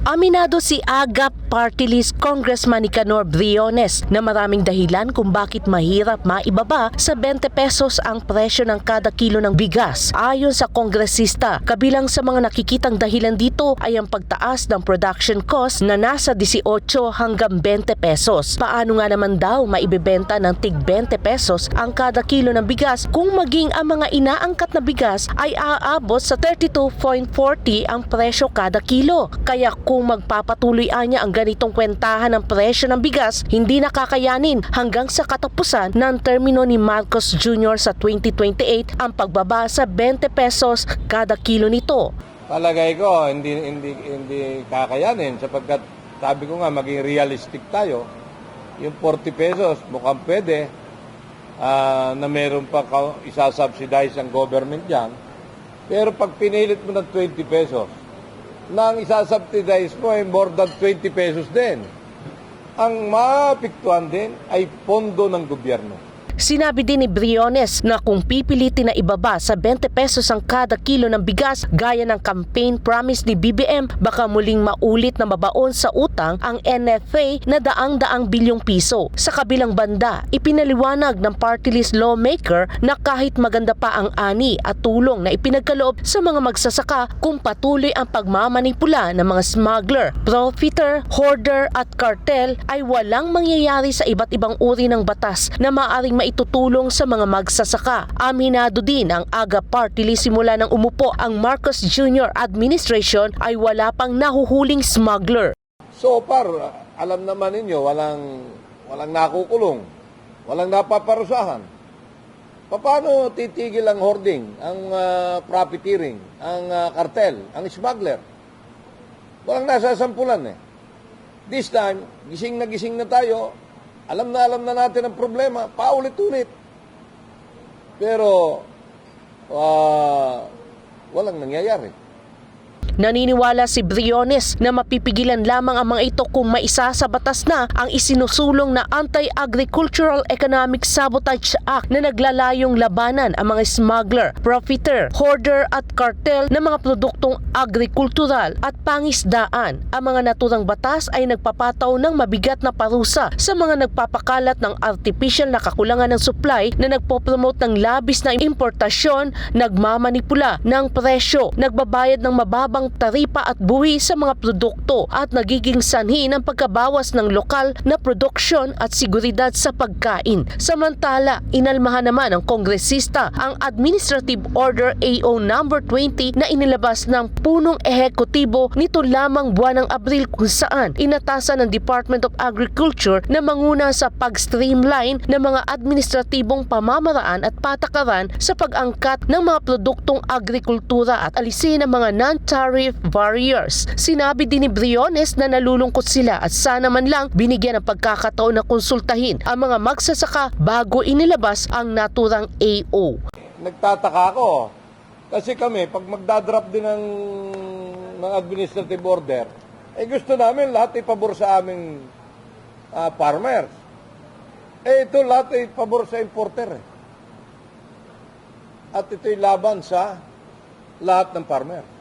Aminado si AGAP Party List Congressman Nicanor Briones na maraming dahilan kung bakit mahirap maibaba sa 20 pesos ang presyo ng kada kilo ng bigas. Ayon sa kongresista, kabilang sa mga nakikitang dahilan dito ay ang pagtaas ng production cost na nasa 18 hanggang 20 pesos. Paano nga naman daw maibebenta ng tig 20 pesos ang kada kilo ng bigas kung maging ang mga inaangkat na bigas ay aabot sa 32.40 ang presyo kada kilo? Kaya kung magpapatuloy niya ang ganitong kwentahan ng presyo ng bigas, hindi nakakayanin hanggang sa katapusan ng termino ni Marcos Jr. sa 2028 ang pagbaba sa 20 pesos kada kilo nito. Palagay ko hindi kakayanin sapagkat sabi ko nga maging realistic tayo. Yung 40 pesos mukhang pwede na meron pa isasubsidize ang government diyan. Pero pag pinilit mo ng 20 pesos, na ang isasubsidize mo ay more than 20 pesos din. Ang maapektuhan din ay pondo ng gobyerno. Sinabi din ni Briones na kung pipilitin na ibaba sa 20 pesos ang kada kilo ng bigas gaya ng campaign promise ni BBM, baka muling maulit na mabaon sa utang ang NFA na daang-daang bilyong piso. Sa kabilang banda, ipinaliwanag ng party list lawmaker na kahit maganda pa ang ani at tulong na ipinagkaloob sa mga magsasaka kung patuloy ang pagmamanipula ng mga smuggler, profiteer, hoarder at cartel, ay walang mangyayari sa iba't ibang uri ng batas na maaaring itutulong sa mga magsasaka. Aminado din ang AGA Party List simula nang umupo ang Marcos Jr. administration ay wala pang nahuhuling smuggler. So far, alam naman ninyo, walang nakukulong, walang napaparusahan. Paano titigil ang hoarding, ang profiteering, ang cartel, ang smuggler? Walang nasasampulan eh. This time, gising na tayo. Alam na natin ang problema, paulit-ulit. Pero, walang nangyayari. Naniniwala si Briones na mapipigilan lamang ang mga ito kung maisa sa batas na ang isinusulong na Anti-Agricultural Economic Sabotage Act na naglalayong labanan ang mga smuggler, profiteer, hoarder at cartel ng mga produktong agrikultural at pangisdaan. Ang mga naturang batas ay nagpapataw ng mabigat na parusa sa mga nagpapakalat ng artificial na kakulangan ng supply na nagpopromote ng labis na importasyon, nagmamanipula ng presyo, nagbabayad ng mababang taripa at buwi sa mga produkto at nagiging sanhi ng pagkabawas ng lokal na produksyon at seguridad sa pagkain. Samantala, inalmahan naman ng kongresista ang Administrative Order AO No. 20 na inilabas ng punong ehekutibo nito lamang buwan ng Abril kung saan inatasan ng Department of Agriculture na manguna sa pag-streamline ng mga administratibong pamamaraan at patakaran sa pag-angkat ng mga produktong agrikultura at alisin ang mga non-tariff barriers. Sinabi din ni Briones na nalulungkot sila at sana man lang binigyan ng pagkakataon na konsultahin ang mga magsasaka bago inilabas ang naturang AO. Nagtataka ako kasi kami pag magdadrop din ng administrative order, gusto namin lahat ipabor sa aming farmers. Ito lahat ay pabor sa importer. At ito'y laban sa lahat ng farmer.